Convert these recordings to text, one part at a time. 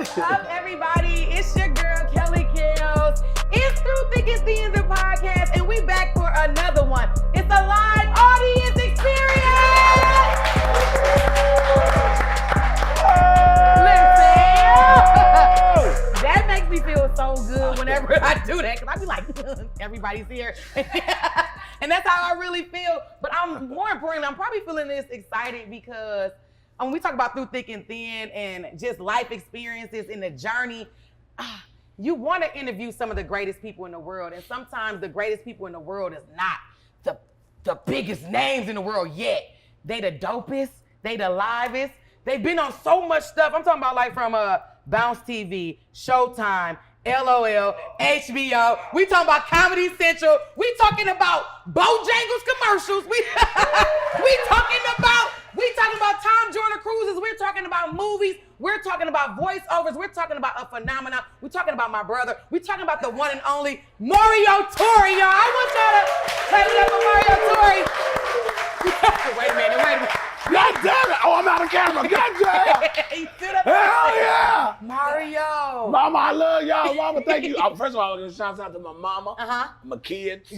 What's up, everybody? It's your girl, Kellz. It's Through Thick and Thin, the podcast, and we back for another one. It's a live audience experience. Listen, that makes me feel so good whenever I do that, because I be like, everybody's here. And that's how I really feel. But more importantly, I'm probably feeling this excited because when we talk about Through Thick and Thin and just life experiences in the journey, you want to interview some of the greatest people in the world. And sometimes the greatest people in the world is not the biggest names in the world yet. They the dopest, they the livest. They've been on so much stuff. I'm talking about like from Bounce TV, Showtime, LOL, HBO. We talking about Comedy Central. We talking about Bojangles commercials. We talking about Tom Joyner cruises. We're talking about movies. We're talking about voiceovers. We're talking about a phenomenon. We're talking about my brother. We're talking about the one and only Mario Tory, y'all. I want y'all to clap it up for Mario Tory. Wait a minute. God damn it! Oh, I'm out of camera. God damn! He stood up. Hell yeah! Mario. Mama, I love y'all. Mama, thank you. First of all, I'm gonna shout out to my mama, my kids,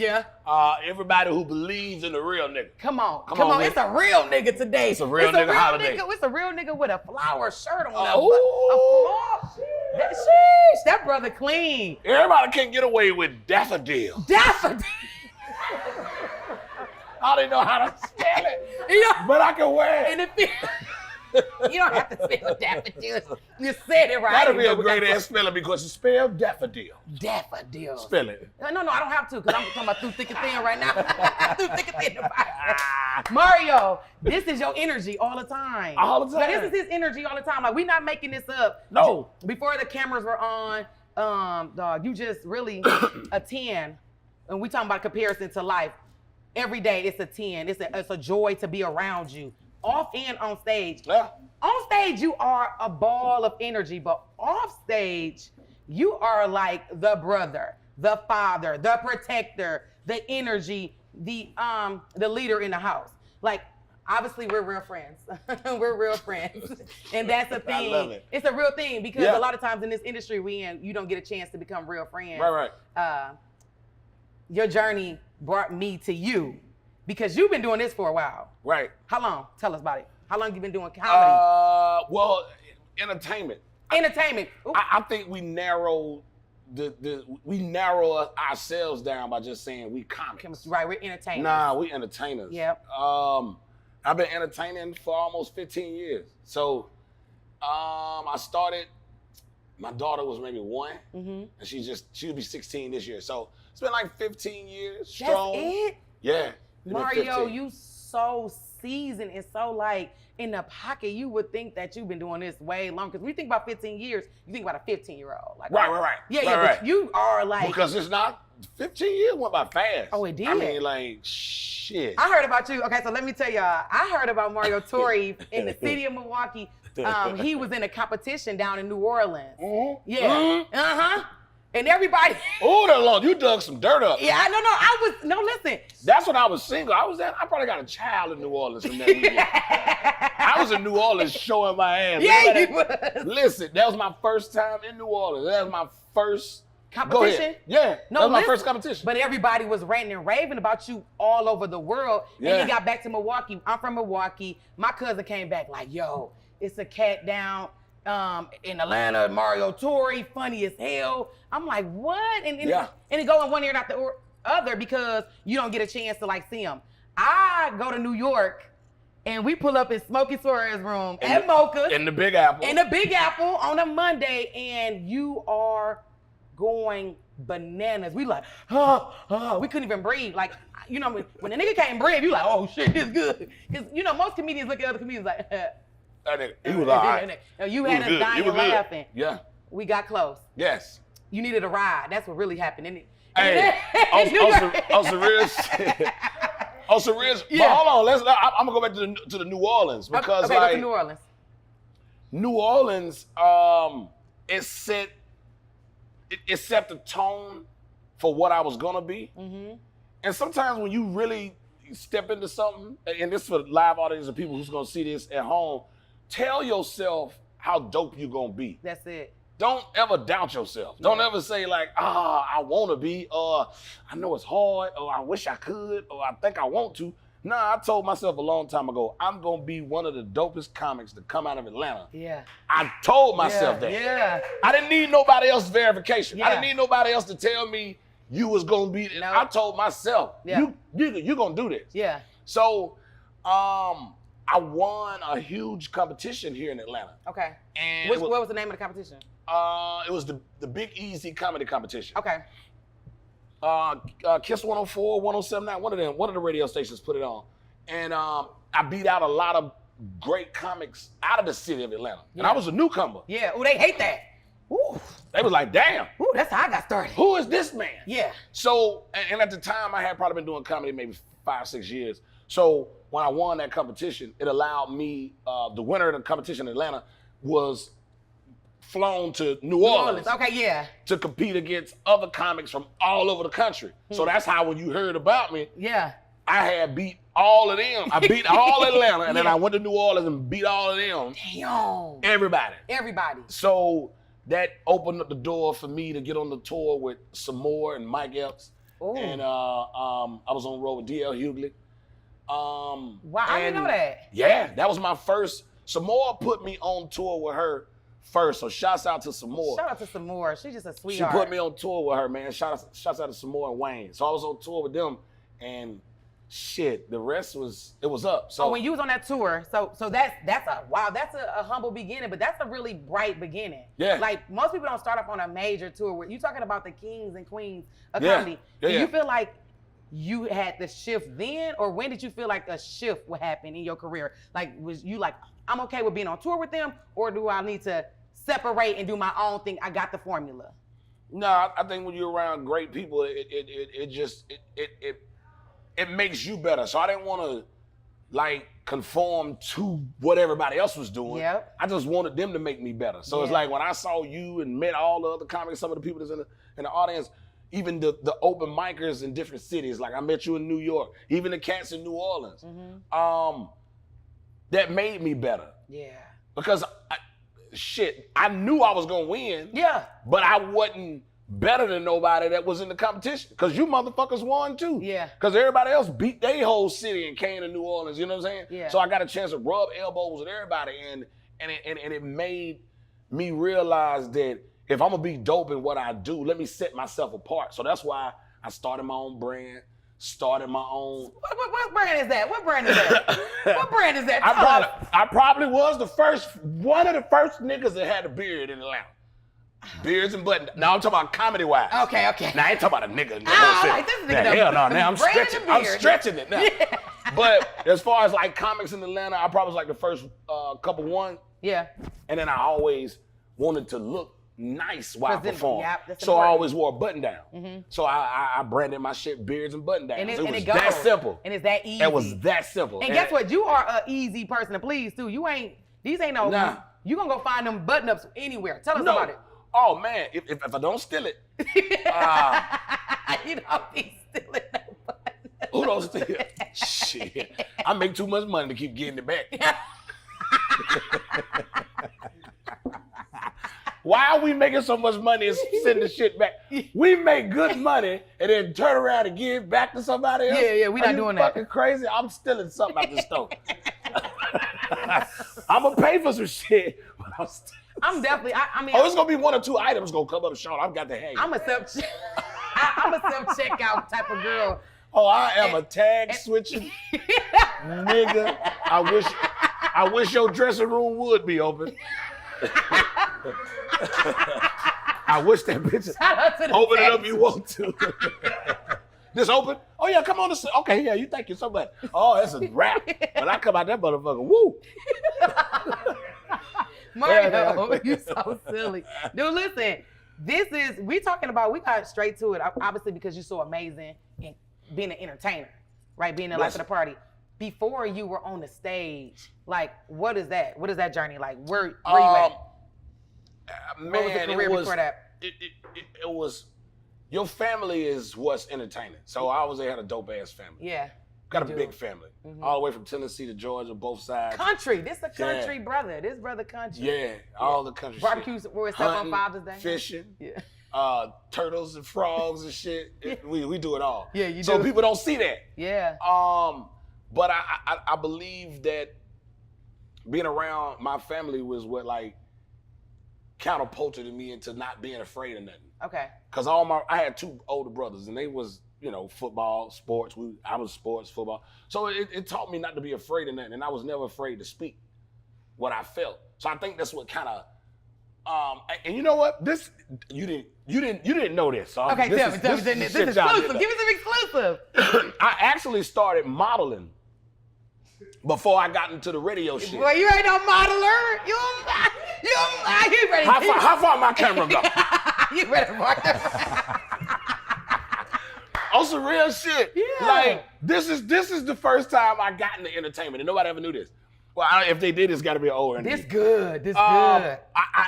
everybody who believes in the real nigga. Come on. It's a real nigga today. It's a real nigga holiday. It's a real nigga with a flower shirt on. Oh, that brother clean. Everybody can't get away with daffodil. I didn't know how to spell it, but I can wear it. You don't have to spell daffodils. You said it right. That'll be a great ass spelling because you spell daffodil. Daffodil. Spell it. No, I don't have to because I'm talking about Through Thick and Thin right now. Through Thick and Thin. Mario, this is your energy all the time. All the time. Now, this is his energy all the time. Like, we're not making this up. No. Before the cameras were on, dog, you just really a 10. And we talking about comparison to life. Every day it's a 10. It's a joy to be around you. Off and on stage. Yeah. On stage, you are a ball of energy, but off stage, you are like the brother, the father, the protector, the energy, the leader in the house. Like, obviously, we're real friends. We're real friends. And that's a thing. I love it. It's a real thing because a lot of times in this industry we in, you don't get a chance to become real friends. Right. Your journey brought me to you because you've been doing this for a while. Right. How long? Tell us about it. How long you been doing comedy? Well, entertainment. Entertainment. I think we narrow ourselves down by just saying we comics. Right, we're entertainers. Nah, we entertainers. Yep. I've been entertaining for almost 15 years. So I started, my daughter was maybe 1, and she'll be 16 this year. So it's been like 15 years strong. That's it? Yeah. Mario, you so seasoned and so like in the pocket. You would think that you've been doing this way long. Because when you think about 15 years, you think about a 15-year-old. Like, right. Yeah, but you are like. Because it's not, 15 years went by fast. Oh, it did? I mean, like, shit. I heard about you. Okay, so let me tell y'all. I heard about Mario Tory in the city of Milwaukee. He was in a competition down in New Orleans. Mm-hmm. Yeah. And everybody. Oh, that long. You dug some dirt up. Yeah, no, listen. That's when I was single. I probably got a child in New Orleans from that weekend. I was in New Orleans showing my ass. Yeah, you was. Listen, that was my first time in New Orleans. That was my first competition. Yeah, that was my first competition. But everybody was ranting and raving about you all over the world. Yeah. And you got back to Milwaukee. I'm from Milwaukee. My cousin came back like, yo, it's a cat down in Atlanta, Mario Tory, funny as hell. I'm like, what? And it go in one ear and out the other because you don't get a chance to like see him. I go to New York and we pull up in Smokey Suarez's room at Mocha's. In the Big Apple. In the Big Apple on a Monday, and you are going bananas. We like, we couldn't even breathe. Like, you know, when the nigga can't breathe, you like, oh shit, this good. Because, you know, most comedians look at other comedians like, that nigga, he was all right. You had us dying laughing. Yeah. We got close. Yes. You needed a ride. That's what really happened, isn't it? Hey, on some real shit. On some real shit. Yeah. But hold on, I'm gonna go back to the New Orleans because okay, like go to New Orleans. New Orleans, it set the tone for what I was gonna be. Mm-hmm. And sometimes when you really step into something, and this is for live audience and people who's gonna see this at home, tell yourself how dope you're gonna be. That's it. don't ever doubt yourself. Don't ever say like, I want to be, or I know it's hard, or I wish I could, or I think I want to. Nah, I told myself a long time ago, I'm going to be one of the dopest comics to come out of Atlanta. Yeah. I told myself that. Yeah. I didn't need nobody else's verification. Yeah. I didn't need nobody else to tell me you was going to be, I told myself, you're going to do this. Yeah. So, I won a huge competition here in Atlanta. Okay. And what was the name of the competition? It was the Big Easy Comedy Competition. Okay. Kiss 104, 107.9, one of the radio stations put it on. And I beat out a lot of great comics out of the city of Atlanta. Yeah. And I was a newcomer. Yeah. Oh, they hate that. Ooh. They was like, damn. Ooh, that's how I got started. Who is this man? Yeah. So, and at the time, I had probably been doing comedy maybe 5-6 years. So when I won that competition, it allowed me, the winner of the competition in Atlanta was flown to New Orleans. Okay, yeah. To compete against other comics from all over the country. So that's how when you heard about me, I had beat all of them. I beat all Atlanta, and then I went to New Orleans and beat all of them. Damn. Everybody. So that opened up the door for me to get on the tour with some more and Mike Epps. Ooh. And I was on the road with D.L. Hughley. Wow, I didn't know that. Yeah, that was my first. Samora put me on tour with her first, so shouts out to Samora. Shout out to Samora. She's just a sweetheart. She put me on tour with her, man. Shouts out to Samora and Wayne. So I was on tour with them, and shit, the rest was up. So when you was on that tour, so that's a humble beginning, but that's a really bright beginning. Yeah. Like most people don't start off on a major tour. Where you talking about the kings and queens of comedy. Yeah. Do you feel like you had the shift then, or when did you feel like a shift would happen in your career? Like, was you like, I'm okay with being on tour with them, or do I need to separate and do my own thing? I got the formula. No, I think when you're around great people, it makes you better. So I didn't want to like conform to what everybody else was doing. Yep. I just wanted them to make me better. So it's like when I saw you and met all the other comics, some of the people that's in the audience, even the open micers in different cities, like I met you in New York, even the cats in New Orleans, that made me better. Yeah. Because I knew I was gonna win. Yeah. But I wasn't better than nobody that was in the competition. Because you motherfuckers won too. Yeah. Because everybody else beat their whole city and came to New Orleans, you know what I'm saying? Yeah. So I got a chance to rub elbows with everybody, and it made me realize that if I'm gonna be dope in what I do, let me set myself apart. So that's why I started my own brand, started my own. What brand is that? What brand is that? What brand is that? I probably was one of the first niggas that had a beard in Atlanta. Beards and buttons. Now I'm talking about comedy-wise. Okay. Now I ain't talking about a nigga. Like this nigga. Hell no, now I'm stretching it now. Yeah. But as far as like comics in Atlanta, I probably was like the first couple one. Yeah. And then I always wanted to look nice while I performed. That's so I always wore a button down. So I branded my shit beards and button downs. And it was that simple. And it's that easy. It was that simple. And guess what? You are an easy person to please too. These ain't no. Nah. You gonna go find them button ups anywhere. Tell us about it. Oh man, if I don't steal it, you don't be stealing no button. Who don't steal it? Shit, I make too much money to keep getting it back. Why are we making so much money and sending the shit back? We make good money and then turn around and give it back to somebody else? Yeah, we're not doing that. Fucking crazy. I'm stealing something out the store. I'm gonna pay for some shit, but I'm definitely. I mean, it's gonna be 1 or 2 items gonna come up short. I've got to hang. I'm a self-checkout type of girl. Oh, I am a tag switching nigga. I wish your dressing room would be open. I wish that bitch open it up. You want to? This open? Oh yeah, come on. Okay, yeah, you thank you so much. Oh, that's a wrap. When I come out that motherfucker, woo. Mario, you so silly. Dude, listen, we got straight to it, obviously because you're so amazing in being an entertainer, right? Being the life of the party. Before you were on the stage, like, what is that? What is that journey like? Where you at? Man, what was the career before that? It was, your family is what's entertaining. So I always had a dope ass family. Yeah. Got a big family. All the way from Tennessee to Georgia, both sides. Country. This a country brother. This brother country. Yeah, all the country Barbecues shit. were set on Father's Day. Fishing. Yeah. Turtles and frogs and shit. We do it all. Yeah, you do. So people don't see that. Yeah. But I believe that being around my family was what like catapulted me into not being afraid of nothing. Okay. Cause I had 2 older brothers and they was, football, sports. I was sports, football. So it taught me not to be afraid of nothing, and I was never afraid to speak what I felt. So I think that's what kind of and you know what? This you didn't know this. So okay, tell me. This is exclusive. Give me some exclusive. I actually started modeling before I got into the radio shit. Boy, you ain't no modeler. You ready? How far my camera go? You ready, Mark? On some real shit. Yeah. Like this is the first time I got into entertainment, and nobody ever knew this. Well, if they did, it's got to be an old. This good. I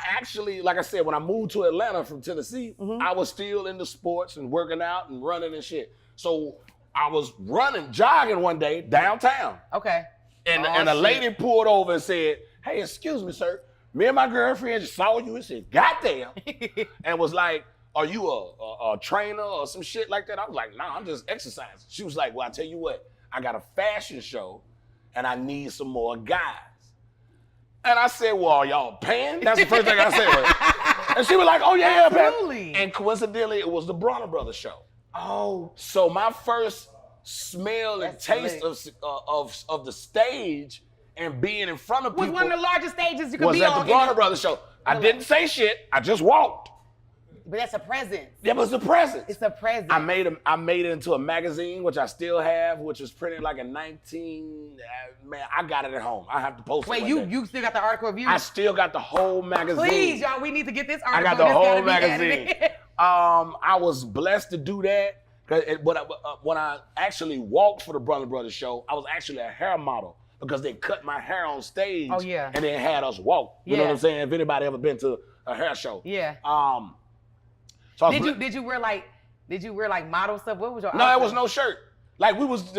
actually, like I said, when I moved to Atlanta from Tennessee, I was still into sports and working out and running and shit. So I was jogging one day downtown. Okay. And a lady pulled over and said, "Hey, excuse me, sir. Me and my girlfriend just saw you and said, goddamn," and was like, "Are you a trainer or some shit like that?" I was like, "Nah, I'm just exercising." She was like, "Well, I tell you what, I got a fashion show and I need some more guys." And I said, "Well, are y'all paying?" That's the first thing I said. And she was like, "Oh, yeah, absolutely." And coincidentally, it was the Bronner Brothers show. Oh. So my first smell and taste of the stage and being in front of people was one of the largest stages you could was be at on. the Bronner Brothers show. I didn't say shit. I just walked. But that's a present. That was the presence. It's a present. I made it into a magazine, which I still have, which was printed like in 19. Man, I got it at home. I have to post it. Wait, you still got the article of you? I still got the whole magazine. Please, y'all, we need to get this article. I got the whole magazine. I was blessed to do that. But when I actually walked for the Bronner Brothers show, I was actually a hair model because they cut my hair on stage. Oh, yeah. And then had us walk. You know what I'm saying? If anybody ever been to a hair show. Yeah. So did you wear like model stuff? What was your No, it was no shirt. Like we was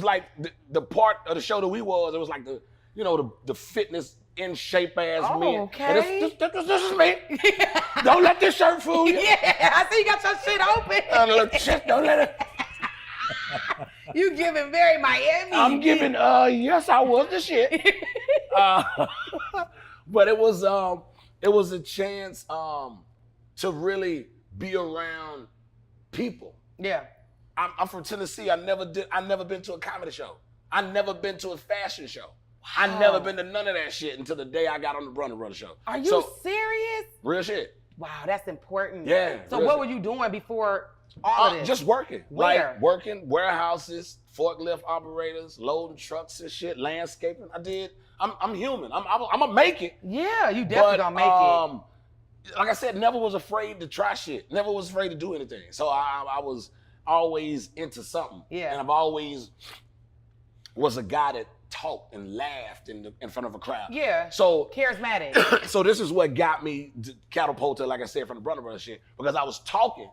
like the part of the show that we was. It was like the fitness in shape ass men. Okay. And this is me. Don't let this shirt fool you. Yeah, I see you got your shit open. Don't let it. You giving very Miami. I'm giving. Yes, I was the shit. But it was a chance to really be around people. Yeah. I'm from Tennessee. I never been to a comedy show. I never been to a fashion show. Wow. I never been to none of that shit until the day I got on the Bronner Brothers show. Are you serious? Real shit. Wow, that's important. Yeah. So what were you doing before all of this? Just working. Where? Like working, warehouses, forklift operators, loading trucks and shit, landscaping. I'm human. I'm gonna make it. Yeah, you definitely gonna make it. Like I said, never was afraid to try shit. Never was afraid to do anything. So I was always into something. Yeah. And I've always was a guy that talked and laughed in front of a crowd. Yeah. So charismatic. So this is what got me catapulted, like I said, from the Bronner Brothers shit, because I was talking,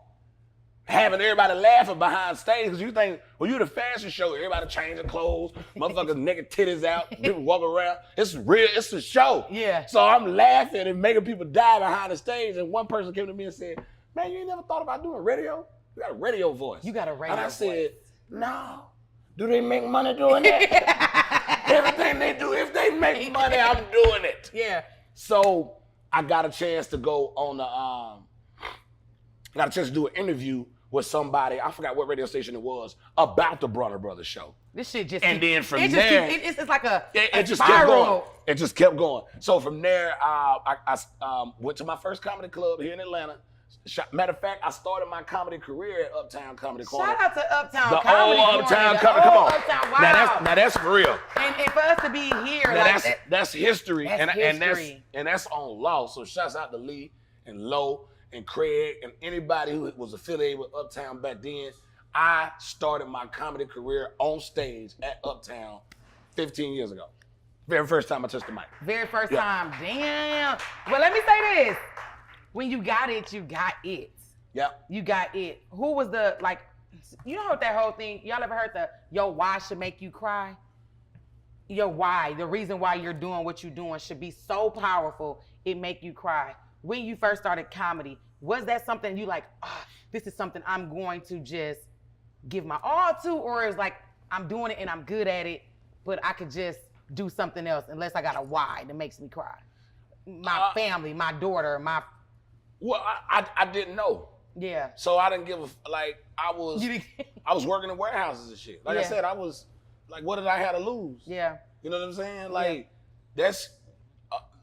having everybody laughing behind stage. Because you think, well, you the fashion show, everybody changing clothes, motherfuckers naked titties out, people walking around. It's real. It's a show. Yeah. So I'm laughing and making people die behind the stage. And one person came to me and said, "Man, you ain't never thought about doing radio? You got a radio voice." You got a radio voice. And I said, "No. Do they make money doing that?" Everything they do, if they make money, I'm doing it. Yeah. So I got a chance to go on got a chance to do an interview with somebody, I forgot what radio station it was, about the Bronner Brothers show. This shit just then from there, it's like a just spiral. kept going. It just kept going. So from there, I went to my first comedy club here in Atlanta. Matter of fact, I started my comedy career at Uptown Comedy Corner. Shout out to Uptown the Comedy old Corner. Uptown Comedy. Come on. Uptown, wow. Now that's for real. And for us to be here, now like that's history. That's history. And that's on Law. So shouts out to Lee and Lowe and Craig and anybody who was affiliated with Uptown back then. I started my comedy career on stage at Uptown 15 years ago. Very first time I touched the mic. Very first time. Damn. Well, let me say this. When you got it, you got it. Yep. You got it. Who was the, like, you know what that whole thing, y'all ever heard your why should make you cry? Your why, the reason why you're doing what you're doing should be so powerful, it make you cry. When you first started comedy, was that something you like, this is something I'm going to just give my all to, or is like, I'm doing it and I'm good at it, but I could just do something else unless I got a why that makes me cry? My family, my daughter, Well, I didn't know. Yeah. So I didn't give I was working in warehouses and shit. Like I said, I was like, what did I have to lose? Yeah. You know what I'm saying? Like, that's,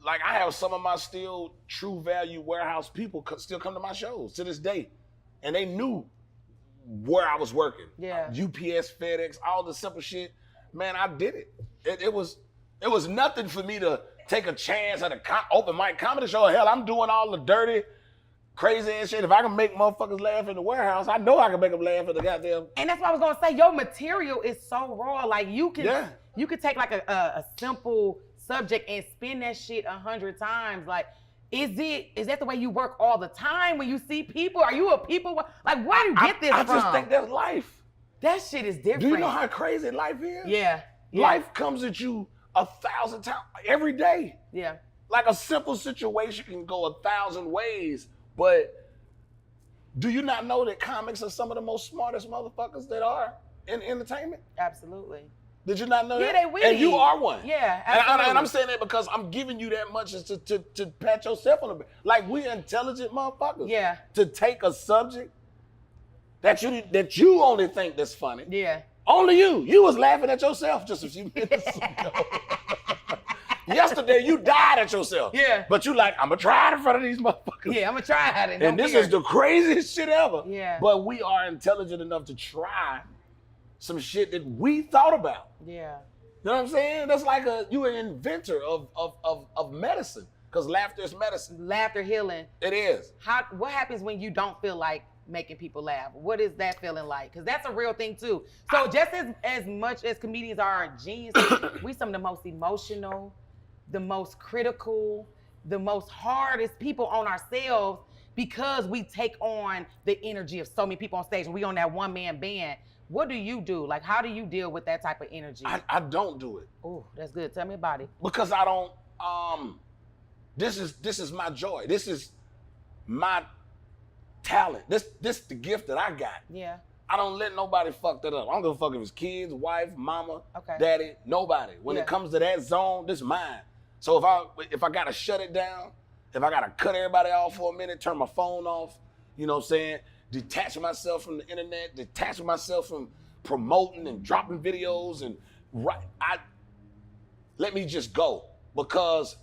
like, I have some of my still true value warehouse people still come to my shows to this day. And they knew where I was working. Yeah. UPS, FedEx, all the simple shit. Man, I did it. It was nothing for me to take a chance at an open mic comedy show. Hell, I'm doing all the dirty, crazy ass shit. If I can make motherfuckers laugh in the warehouse, I know I can make them laugh at the goddamn. And that's what I was gonna say. Your material is so raw. Like you can take like a simple subject and spin that shit 100 times. Like, is that the way you work all the time when you see people? Are you a people? Like, where do you get this from? I just think that's life. That shit is different. Do you know how crazy life is? Yeah. Life comes at you 1,000 times every day. Yeah. Like a simple situation can go 1,000 ways, but do you not know that comics are some of the most smartest motherfuckers that are in entertainment? Absolutely. Did you not know that? Yeah, they witty. And you are one. Yeah, absolutely. And I'm saying that because I'm giving you that much to pat yourself on the back. Like, we intelligent motherfuckers. Yeah. To take a subject that you only think that's funny. Yeah. Only you. You was laughing at yourself just a few minutes ago. Yesterday, you died at yourself. Yeah. But you like, I'm going to try it in front of these motherfuckers. Yeah, I'm going to try it. And this is the craziest shit ever. Yeah. But we are intelligent enough to try some shit that we thought about. Yeah. You know what I'm saying? That's like you an inventor of medicine, because laughter is medicine. Laughter healing. It is. What happens when you don't feel like making people laugh? What is that feeling like? Because that's a real thing too. So just as much as comedians are geniuses, we some of the most emotional, the most critical, the most hardest people on ourselves, because we take on the energy of so many people on stage. We on that one-man band. What do you do? Like, how do you deal with that type of energy? I don't do it. Oh, that's good. Tell me about it. Because I don't, this is my joy. This is my talent. This the gift that I got. Yeah. I don't let nobody fuck that up. I don't give a fuck if it's kids, wife, mama, okay, daddy, nobody. When it comes to that zone, this is mine. So if I gotta shut it down, if I gotta cut everybody off for a minute, turn my phone off, you know what I'm saying? Detach myself from the internet, detach myself from promoting and dropping videos, and let me just go. Because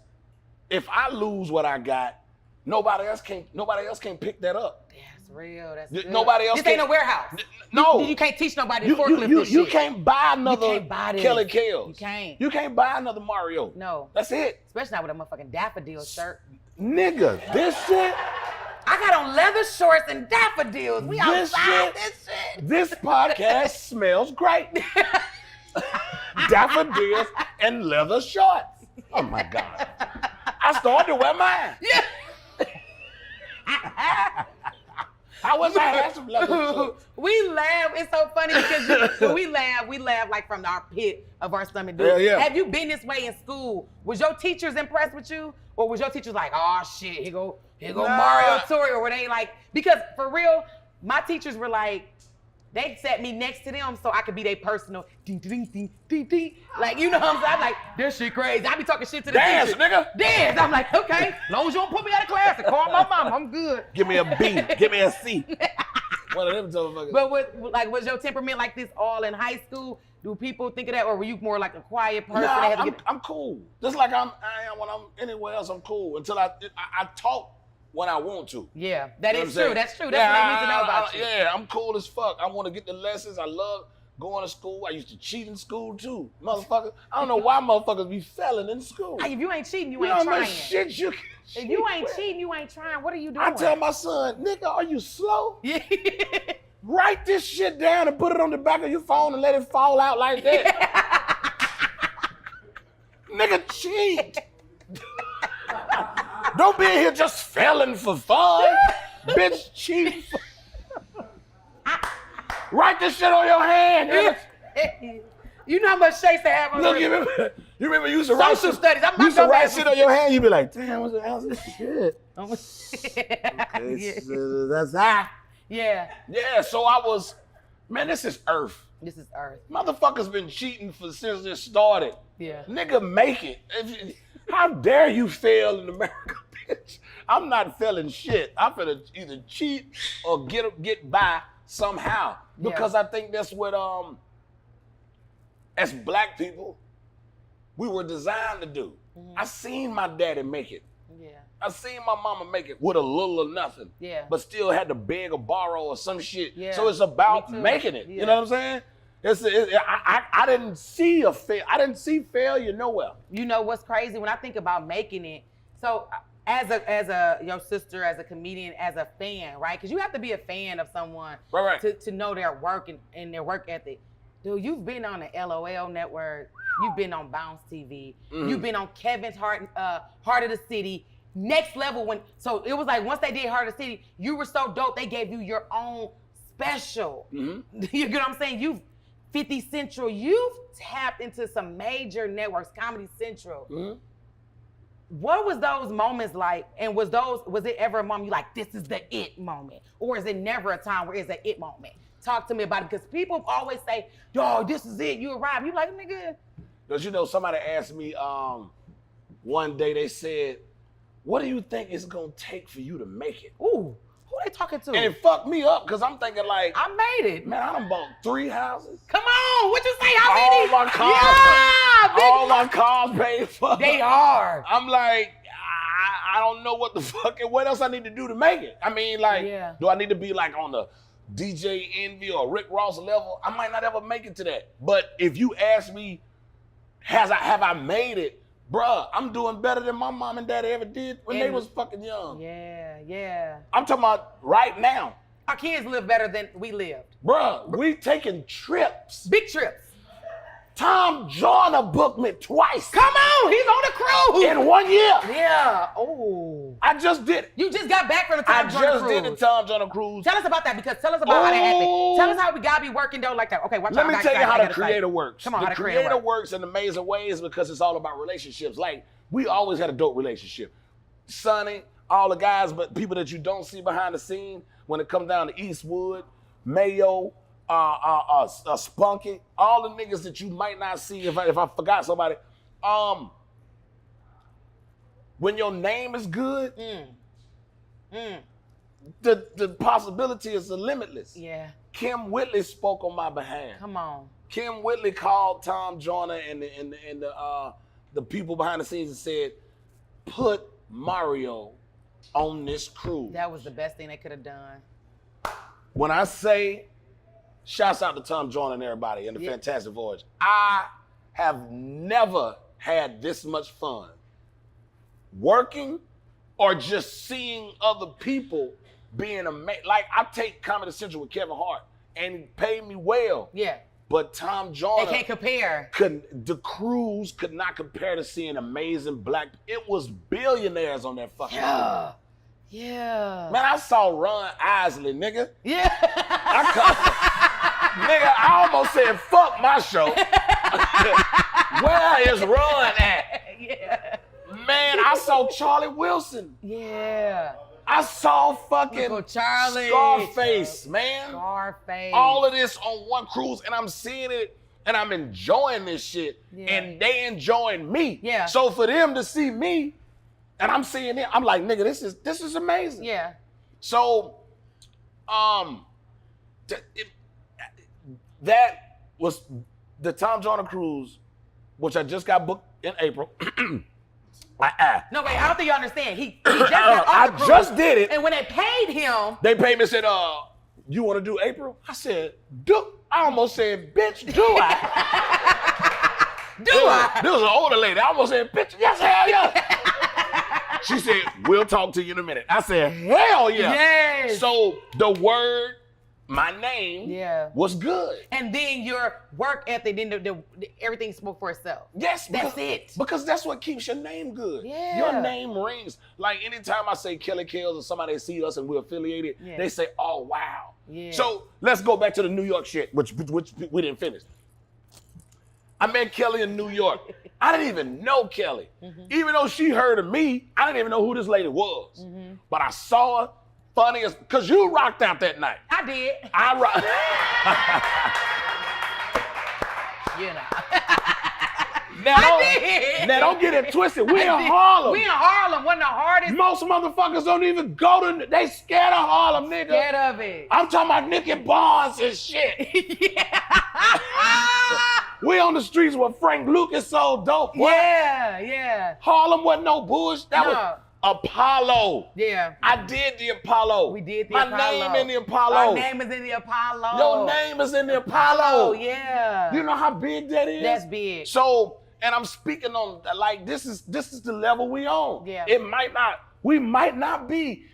if I lose what I got, nobody else can pick that up. That's real. That's good. Nobody else. This ain't a warehouse. No. You can't teach nobody to forklift this shit. You can't buy another Kelly Kellz. You can't. You can't buy another Mario. No. That's it. Especially not with a motherfucking daffodil shirt. Nigga, this shit. I got on leather shorts and daffodils. We outside this shit. This podcast smells great. Daffodils and leather shorts. Oh my God. I started to wear mine. Yeah. I wish I had some leather shorts. We laugh. It's so funny because we laugh like from our pit of our stomach. Dude. Yeah. Have you been this way in school? Was your teachers impressed with you? Or was your teachers like, oh shit, here go Mario Tory? Or were they like, because for real, my teachers were like, they set me next to them so I could be their personal ding, ding, ding, ding, ding. Like, you know what I'm saying? I'm like, this shit crazy. I be talking shit to the Dance, teacher. nigga. Dance. I'm like, okay, as long as you don't put me out of class and call my mom, I'm good. Give me a B. Give me a C. One of them motherfuckers. But was your temperament like this all in high school? Do people think of that, or were you more like a quiet person? Nah, I'm cool. Just like I am when I'm anywhere else, I'm cool. Until I talk when I want to. Yeah, that is true. That's true. That's what I need to know about you. Yeah, I'm cool as fuck. I want to get the lessons. I love going to school. I used to cheat in school too, motherfucker. I don't know why motherfuckers be failing in school. Hey, if you ain't cheating, you ain't trying. Shit you can if you ain't cheating, you ain't trying. What are you doing? I tell my son, nigga, are you slow? Yeah. Write this shit down and put it on the back of your phone and let it fall out like that. Nigga, cheat. Don't be in here just failing for fun. Bitch, cheat. Write this shit on your hand, nigga. You know how much shakes they have on Look, there? you remember you used to write Social shit, studies. I'm you not used to gonna write have shit on your hand, you be like, damn, what's the hell this shit? That's that. Yeah. Yeah, so I was, man, this is Earth. This is Earth. Motherfuckers been cheating since this started. Yeah. Nigga, make it. How dare you fail in America, bitch? I'm not failing shit. I'm finna either cheat or get by somehow. Because I think that's what, as black people, we were designed to do. I seen my daddy make it. Yeah. I seen my mama make it with a little or nothing. Yeah. But still had to beg or borrow or some shit. Yeah. So it's about making it. Yeah. You know what I'm saying? I didn't see I didn't see failure nowhere. You know what's crazy when I think about making it? So as your sister, as a comedian, as a fan, right? Because you have to be a fan of someone Right. to know their work and their work ethic. Dude, you've been on the LOL network. You've been on Bounce TV. You've been on Kevin's Heart of the City. Next level so it was like once they did Heart of the City, you were so dope they gave you your own special. You get what I'm saying? You've 50 Central, you've tapped into some major networks, Comedy Central. What was those moments like? And was it ever a moment you like, this is the it moment? Or is it never a time where it's an it moment? Talk to me about it, because people always say, dog, this is it, you arrived. You like, nigga. Because you know, somebody asked me one day, they said, what do you think it's gonna take for you to make it? Ooh, who they talking to? And it fucked me up, because I'm thinking like, I made it. man, I done bought 3 houses. Come on, what you say? How many? All my cars, all my cars paid for. They are. I'm like, I don't know what else I need to do to make it. I mean, like, do I need to be like on the DJ Envy or Rick Ross level? I might not ever make it to that. But if you ask me, have I made it? Bruh, I'm doing better than my mom and daddy ever did when they was fucking young. Yeah. I'm talking about right now. Our kids live better than we lived. Bruh, we taking trips. Big trips. Tom Joyner booked me twice. Come on, he's on the cruise. In 1 year. Yeah. Oh. I just did it. You just got back from the Tom Joyner cruise. I just did the Tom Joyner cruise. Tell us about that, because tell us about how that happened. Tell us how we gotta be working though like that. Okay, watch out. Let me tell you how the creator works. Come on, the creator works in amazing ways because it's all about relationships. Like, we always had a dope relationship. Sonny, all the guys, but people that you don't see behind the scene when it comes down to Eastwood, Mayo, Spunky, all the niggas that you might not see if I forgot somebody. When your name is good, the possibility is limitless. Yeah. Kim Whitley spoke on my behalf. Come on. Kim Whitley called Tom Joyner and the people behind the scenes and said, put Mario on this cruise. That was the best thing they could have done. When I say, shouts out to Tom Joyner and everybody and the Fantastic Voyage, I have never had this much fun working or just seeing other people being amazing. Like, I take Comedy Central with Kevin Hart and he paid me well. Yeah. But Tom Joyner, they can't compare. The cruise could not compare to seeing amazing black. It was billionaires on that fucking cruise. Yeah. Man, I saw Ron Isley, nigga. Yeah. Nigga, I almost said, fuck my show. Where is Ron at? Yeah. Man, I saw Charlie Wilson. Yeah. I saw fucking Charlie. Scarface, man. Scarface. All of this on one cruise, and I'm seeing it, and I'm enjoying this shit, and they enjoying me. Yeah. So for them to see me, and I'm seeing it, I'm like, nigga, this is amazing. Yeah. So, that was the Tom Joyner cruise, which I just got booked in April. No, wait, I don't think you understand. He just got off the cruise, just did it. And when they paid him, they paid me and said, you want to do April? I said, I almost said, bitch, do I? This was an older lady. I almost said, bitch, yes, hell yeah. She said, we'll talk to you in a minute. I said, hell yeah. Yes. So the word my name Yeah. was good. And then your work ethic, then everything spoke for itself. Yes, That's it. Because that's what keeps your name good. Yeah. Your name rings. Like anytime I say Kelly Kellz or somebody see us and we're affiliated, they say, "Oh wow." Yeah. So let's go back to the New York shit, which we didn't finish. I met Kelly in New York. I didn't even know Kelly. Even though she heard of me, I didn't even know who this lady was. But I saw her, funny as, because you rocked out that night. I did. I rocked. You know. Now don't get it twisted. We in Harlem. We in Harlem, one of the hardest. Most motherfuckers don't even go to, they scared of Harlem, nigga. Scared of it. I'm talking about Nicky Barnes and shit. We on the streets where Frank Lucas sold dope. Boy. Yeah. Harlem wasn't no bush. That was Apollo. Yeah. I did the Apollo. We did the My Apollo. name in the Apollo. Our name is in the Apollo. Your name is in the Apollo. Yeah. You know how big that is? That's big. So, and I'm speaking on, like, this is the level we on. Yeah. We might not be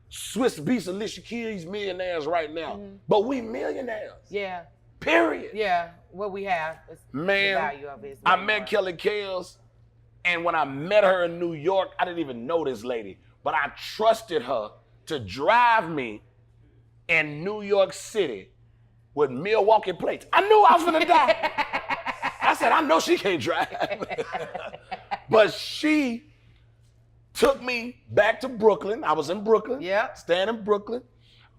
Swiss Beats, Alicia Keys millionaires right now, but we millionaires. Yeah. Period. Yeah. What we have is the value of it. I met Kelly Kellz, and when I met her in New York, I didn't even know this lady, but I trusted her to drive me in New York City with Milwaukee plates. I knew I was gonna die. I said, I know she can't drive. But she took me back to Brooklyn. I was in Brooklyn. Yeah. Staying in Brooklyn.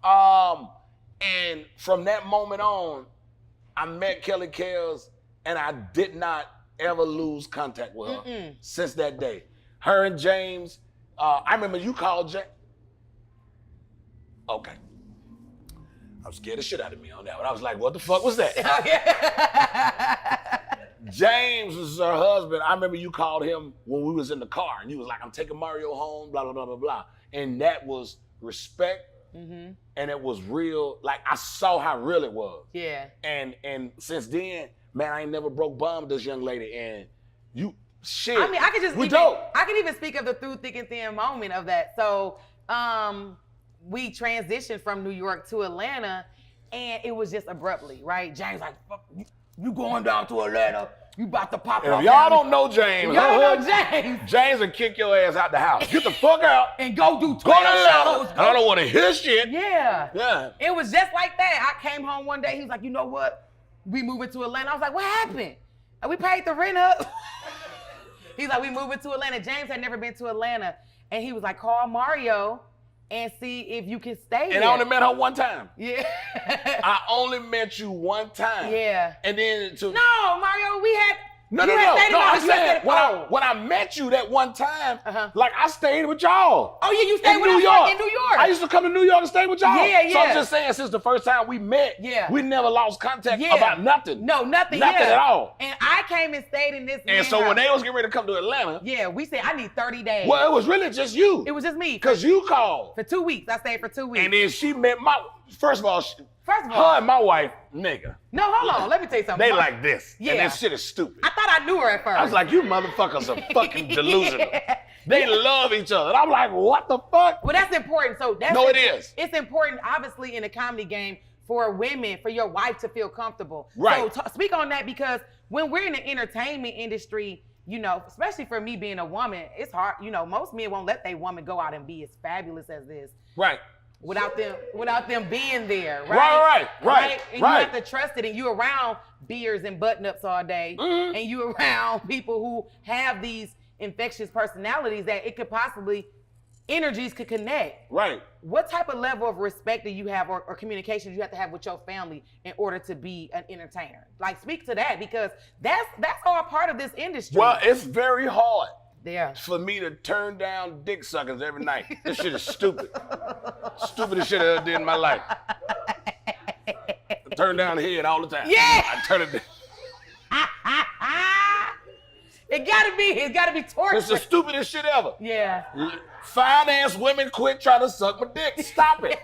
And from that moment on, I met Kelly Kellz, and I did not ever lose contact with her since that day. Her and James, I remember you called James. Okay. I was scared the shit out of me on that one. I was like, what the fuck was that? James was her husband. I remember you called him when we was in the car, and you was like, I'm taking Mario home, blah, blah, blah, blah, blah. And that was respect, and it was real. Like, I saw how real it was. Yeah. And since then, man, I ain't never broke bond with this young lady. And you, shit, I mean, I can even speak of the through thick and thin moment of that. So, we transitioned from New York to Atlanta, and it was just abruptly, right? James like, fuck, you going down to Atlanta? You about to pop up? If y'all don't know James, James will kick your ass out the house. Get the fuck out and go do 12 shows. I don't want to hear shit. Yeah. It was just like that. I came home one day. He was like, you know what? We moving to Atlanta. I was like, what happened? And we paid the rent up. He's like, we moving to Atlanta. James had never been to Atlanta, and he was like, call Mario and see if you can stay And there. I only met her one time. Yeah. I only met you one time. Yeah. And then No, Mario, we had. No. I'm saying when I met you that one time, like I stayed with y'all. Oh yeah, you stayed with us in New York. I used to come to New York and stay with y'all. Yeah. So I'm just saying, since the first time we met, we never lost contact about nothing. No, nothing. Nothing at all. And I came and stayed in this. And so when they was getting ready to come to Atlanta, we said I need 30 days. Well, it was really just you. It was just me. Because you called. For 2 weeks. I stayed for 2 weeks. And then she met First of all, her and my wife, nigga. No, hold on. Let me tell you something. They like this. Yeah. And this shit is stupid. I thought I knew her at first. I was like, you motherfuckers are fucking delusional. They love each other. And I'm like, what the fuck? Well, that's important. So that's it is. It's important, obviously, in the comedy game for women, for your wife to feel comfortable. Right. So speak on that, because when we're in the entertainment industry, you know, especially for me being a woman, it's hard. You know, most men won't let their woman go out and be as fabulous as this. Right. Without them being there, right? Right. And you have to trust it, and you're around beers and button-ups all day, and you're around people who have these infectious personalities that it could possibly, energies could connect. Right. What type of level of respect do you have or communication do you have to have with your family in order to be an entertainer? Like, speak to that, because that's all part of this industry. Well, it's very hard. Yeah. For me to turn down dick suckers every night. This shit is stupid. Stupidest shit I ever did in my life. I turn down the head all the time. Yeah. I turn it down. It's gotta be torture. It's the stupidest shit ever. Yeah. Fine ass women quit trying to suck my dick. Stop it.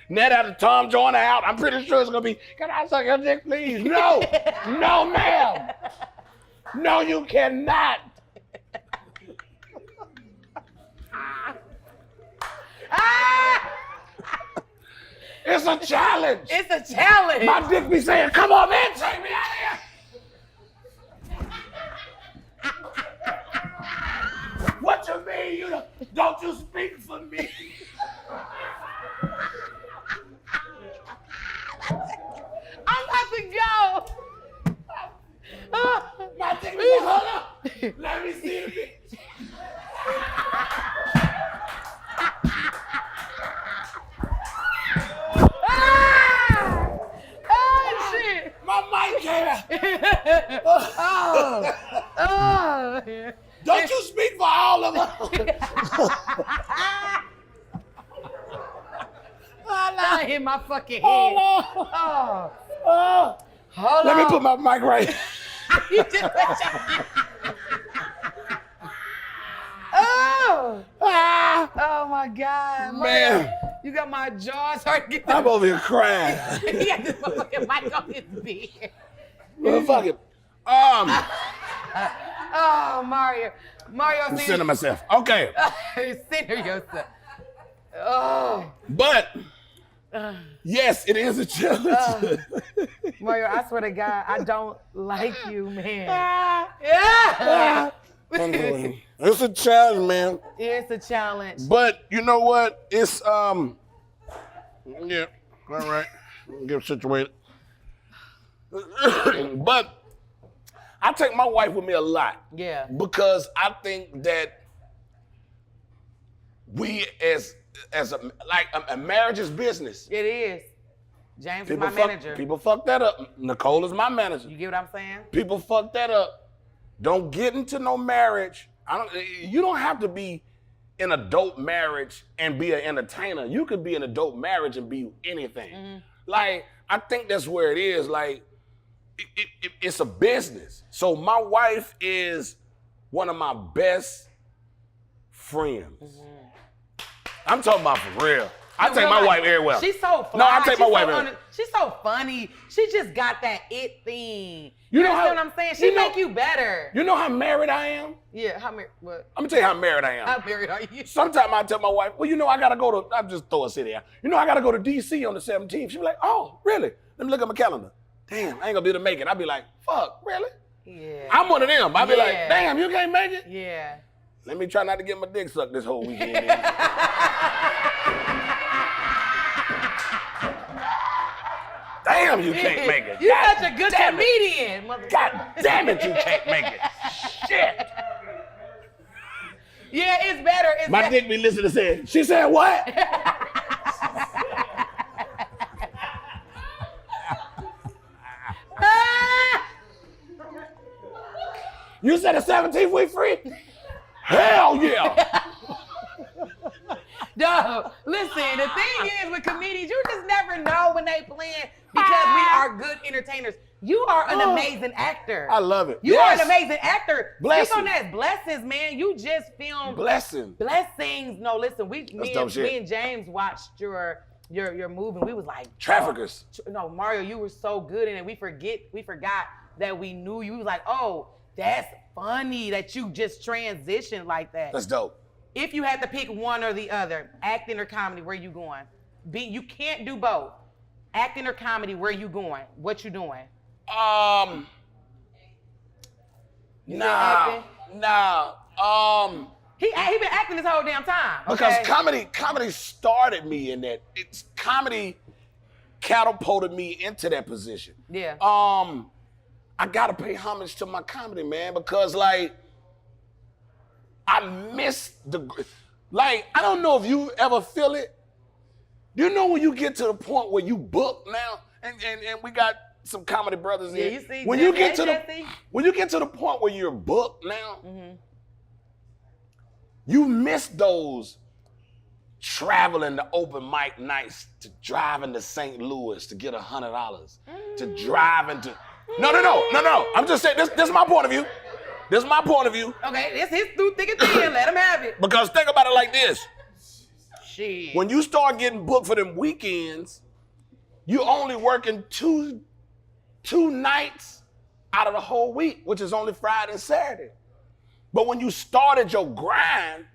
Net after Tom Joyner out, I'm pretty sure it's gonna be, can I suck your dick, please? No, no, ma'am. No, you cannot. a challenge. It's a challenge. My dick be saying, come on, man, take me out of here. What you mean? Don't you speak for me? I'm about to go. My dick be saying, hold up. Let me see the bitch. Oh, shit. My mic came out. Don't you speak for all of us. I hit my fucking head. Oh. Hold Let on. me put my mic right. You just put your... Oh my God, Man. You got my jaw starting to get. I'm over here crying. He got this motherfucking mic on his beard. Motherfucker. Oh, Mario, I'm sending myself. Okay. center yourself. Oh, But yes, it is a challenge. Mario, I swear to God, I don't like you, man. Yeah. It's a challenge, man. It's a challenge. But you know what? It's yeah, all right. Get situated. But I take my wife with me a lot. Yeah. Because I think that we as a marriage is business. It is. James is my manager. People fuck that up. Nicole is my manager. You get what I'm saying? People fuck that up. Don't get into no marriage. You don't have to be in a dope marriage and be an entertainer. You could be in a dope marriage and be anything. Mm-hmm. Like, I think that's where it is. Like, it's a business. So my wife is one of my best friends. Mm-hmm. I'm talking about for real. I take my wife very well. She's so fly. No, I take my wife very well. She's so funny. She just got that it thing. You know what I'm saying? She make you better. You know how married I am? Yeah, how married? What? I'm gonna tell you how married I am. How married are you? Sometimes I tell my wife, well, you know, I gotta go to, I just throw a city out. You know, I gotta go to DC on the 17th. She be like, oh, really? Let me look at my calendar. Damn, I ain't gonna be able to make it. I'll be like, fuck, really? Yeah. I'm one of them. I'll be like, damn, you can't make it? Yeah. Let me try not to get my dick sucked this whole weekend. Damn, you can't make it. You're God such a good damn comedian. God damn it, you can't make it. Shit. Yeah, it's better. My dick be listening to say, she said what? You said the 17th week free? Hell yeah. No, listen, the thing is with comedians, you just never know when they playing because we are good entertainers. You are an amazing actor. I love it. You are an amazing actor. Blessings. Speak on that. Blessings, man. You just filmed. Blessings. No, listen, me and James watched your movie and we was like, Traffickers. No, Mario, you were so good in it. We forgot that we knew you. We was like, oh, that's funny that you just transitioned like that. That's dope. If you had to pick one or the other, acting or comedy, where you going? You can't do both. Acting or comedy, where you going? What you doing? Nah. He been acting this whole damn time. Because comedy started me in that. Comedy catapulted me into that position. Yeah. I gotta pay homage to my comedy, man, because like I miss I don't know if you ever feel it. You know when you get to the point where you book now, and we got some comedy brothers in. You see, when you get to the point where you're booked now, you miss those traveling to open mic nights, to driving to St. Louis to get $100, to driving to. No. I'm just saying, this is my point of view. This is my point of view. Okay, this his through thick and thin. Let him have it. Because think about it like this. Shit. When you start getting booked for them weekends, you only working two nights out of the whole week, which is only Friday and Saturday. But when you started your grind,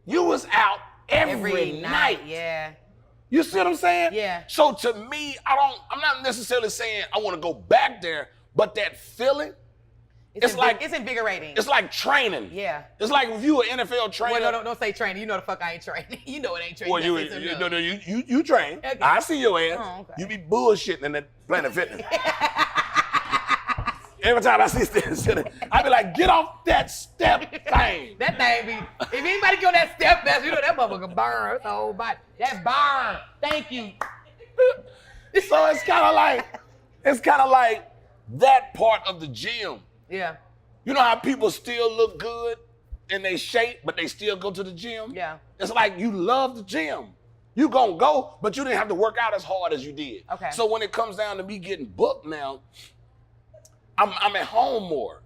you was out every night. Yeah. You see what I'm saying? Yeah. So to me, I'm not necessarily saying I want to go back there, but that feeling, it's invigorating. It's like training. Yeah. It's like if you an NFL trainer. Well, don't say training. You know the fuck I ain't training. You know it ain't training. Well, you train. Okay. I see your ass. Oh, okay. You be bullshitting in that Planet Fitness. Every time I see step, I be like, get off that step thing. That thing be, if anybody get on that step fast, you know that motherfucker burn. That's the whole body. That burn. Thank you. So it's kind of like that part of the gym. Yeah. You know how people still look good in their shape, but they still go to the gym? Yeah. It's like you love the gym. You gonna go, but you didn't have to work out as hard as you did. Okay. So when it comes down to me getting booked now, I'm at home more.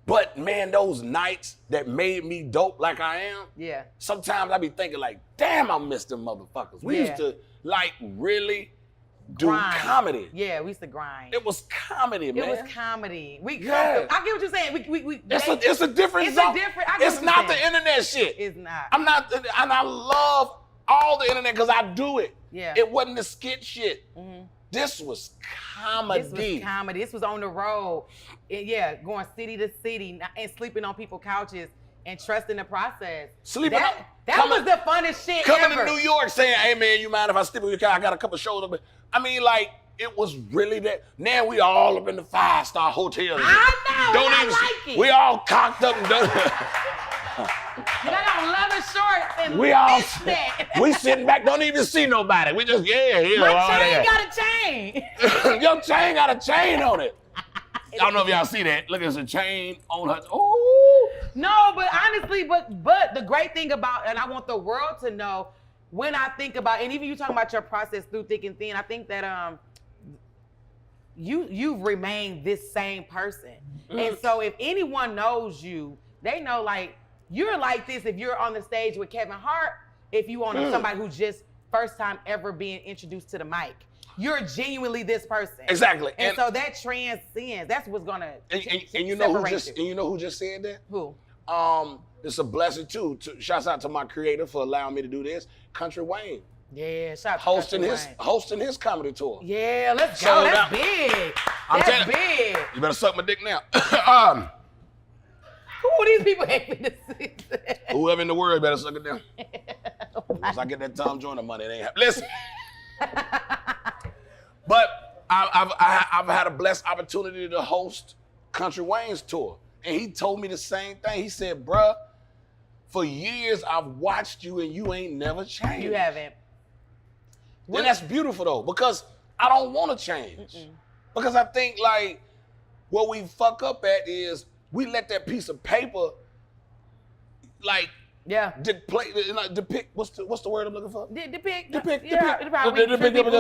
But man, those nights that made me dope like I am, yeah. Sometimes I be thinking like, damn, I miss them motherfuckers. We used to like really grind. Do comedy. Yeah, we used to grind. It was comedy, man. It was comedy. I get what you're saying. It's a different zone. It's not the internet shit. It's not. And I love all the internet because I do it. Yeah. It wasn't the skit shit. Mm-hmm. This was comedy. This was on the road. Going city to city and sleeping on people's couches and trusting the process. That was the funnest shit coming ever. To New York saying, hey man, you mind if I sleep with your car? I got a couple shows up. I mean, like, it was really that. Now we all up in the 5-star hotels. I know, We all cocked up and done. Got on leather shorts and we sitting back, don't even see nobody. We just, My chain got a chain. Your chain got a chain on it. I don't know if y'all see that. Look, there's a chain on her. Oh. No, but honestly, but the great thing about, and I want the world to know, when I think about, and even you talking about your process through thick and thin, I think that you've remained this same person. And so if anyone knows you, they know like, you're like this if you're on the stage with Kevin Hart, if you want somebody who's just first time ever being introduced to the mic. You're genuinely this person. Exactly. And so that transcends. That's what's gonna and you know who just said that? Who? It's a blessing too. Shouts out to my creator for allowing me to do this. Country Wayne. Yeah, shout out to hosting his comedy tour. Yeah, let's go. That's big. That's big. You better suck my dick now. Who these people hating to see? Whoever in the world better suck it down. Once I get that Tom Joyner money, it ain't happening. Listen. But I've had a blessed opportunity to host Country Wayne's tour. And he told me the same thing. He said, bruh, for years I've watched you and you ain't never changed. You haven't. And that's beautiful though, because I don't want to change. Because I think like what we fuck up at is we let that piece of paper like depict what's the word I'm looking for? Depict.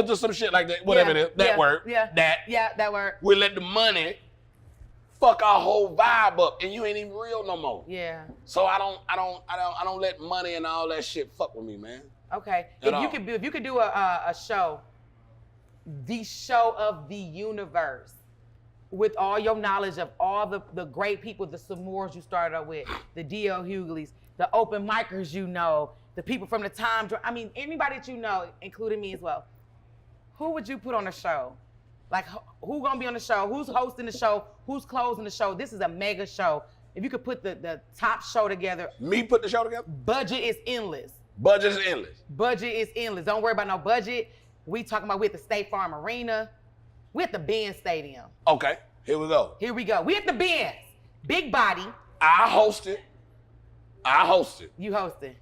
Just some shit like that. Whatever it is. That word. That word. We let the money fuck our whole vibe up and you ain't even real no more. Yeah. So I don't let money and all that shit fuck with me, man. Okay. If you could do a show, the show of the universe, with all your knowledge of all the great people, the Samores you started out with, the D.L. Hugleys, the open micers you know, the people from the time, I mean, anybody that you know, including me as well, who would you put on the show? Like, who gonna be on the show? Who's hosting the show? Who's closing the show? This is a mega show. If you could put the top show together. Me put the show together? Budget is endless. Budget is endless. Budget is endless. Don't worry about no budget. We talking about we at the State Farm Arena. We at the Benz Stadium. Okay, here we go. We at the Benz. Big body. I host it. You host it.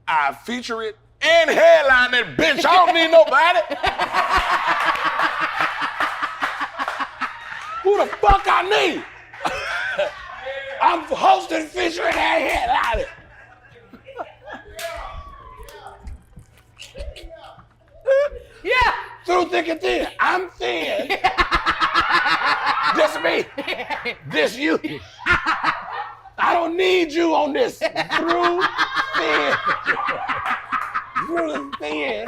I feature it and headline that bitch. I don't need nobody. Who the fuck I need? I'm hosting, featuring, and headlining. Yeah. Through thick and thin. I'm thin. This me. This you. I don't need you on this. Through thin. Through thin.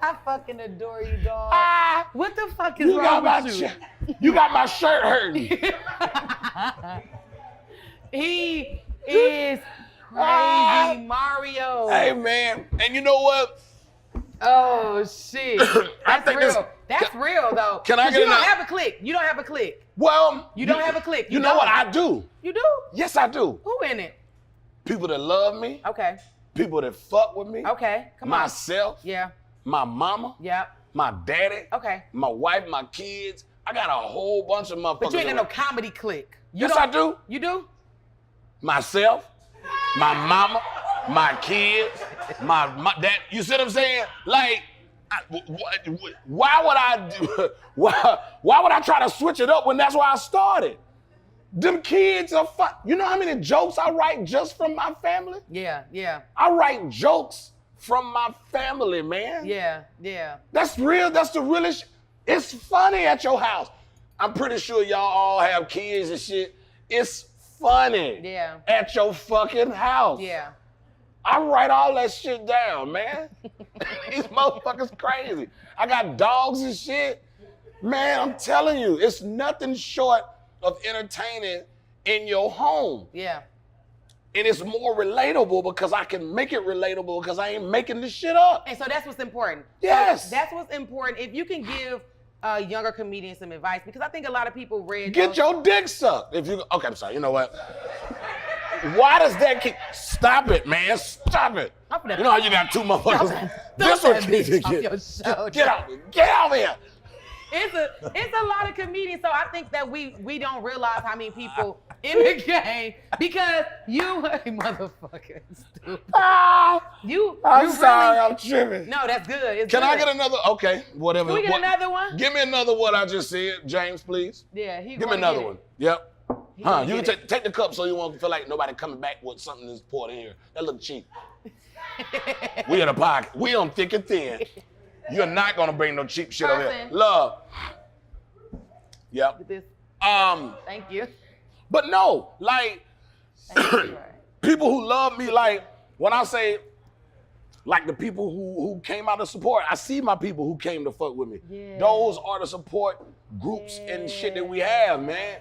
I fucking adore you, dog. What the fuck is You wrong got with my you? you got my shirt hurting. He is crazy, Mario. Hey man, and you know what? Oh shit. That's think real. this- That's real though. Can I 'Cause get you don't another- have a click. You don't have a click. Well, You don't have a click. You know what don't. I do? You do? Yes, I do. Who in it? People that love me, Okay. people that fuck with me, Okay. Come on. myself, Yeah. my mama, Yeah. my daddy, Okay. my wife, my kids. I got a whole bunch of motherfuckers. But you ain't got no around. comedy click. Yes, I do. You do? Myself, my mama, my kids, my that. You see what I'm saying? Like, why would I do? Why would I try to switch it up when that's where I started? Them kids are fun. You know how many jokes I write just from my family? Yeah. Yeah. I write jokes from my family, man. Yeah. Yeah. That's real. That's the realest. It's funny at your house. I'm pretty sure y'all all have kids and shit. It's funny. Yeah. At your fucking house. Yeah. I write all that shit down, man. These motherfuckers crazy. I got dogs and shit. Man, I'm telling you, it's nothing short of entertaining in your home. Yeah. And it's more relatable because I can make it relatable because I ain't making this shit up. And so that's what's important. Yes. So that's what's important. If you can give younger comedians some advice, because I think a lot of people read. Get your dick sucked. If you okay, I'm sorry. You know what? Why does that keep? Stop it, man. Stop it. You know how you got two motherfuckers. This one keeps get out. Get out here. It's a lot of comedians, so I think that we don't realize how many people in the game because you motherfucker stupid. I'm sorry, I'm tripping. No, that's good. It's Can good. I get another? Okay, whatever. Can we get another one? Give me another what I just said, James, please. Yeah, Give me another one. Yep. gonna You can get take the cup so you won't feel like nobody coming back with something that's poured in here. That look cheap. We in a pocket. We on thick and thin. You're not gonna bring no cheap shit over here. Person. Love. Yep. This. Thank you. But no, like Thank you. people who love me, like when I say, like the people who came out to support, I see my people who came to fuck with me. Yeah. Those are the support groups and shit that we have, man.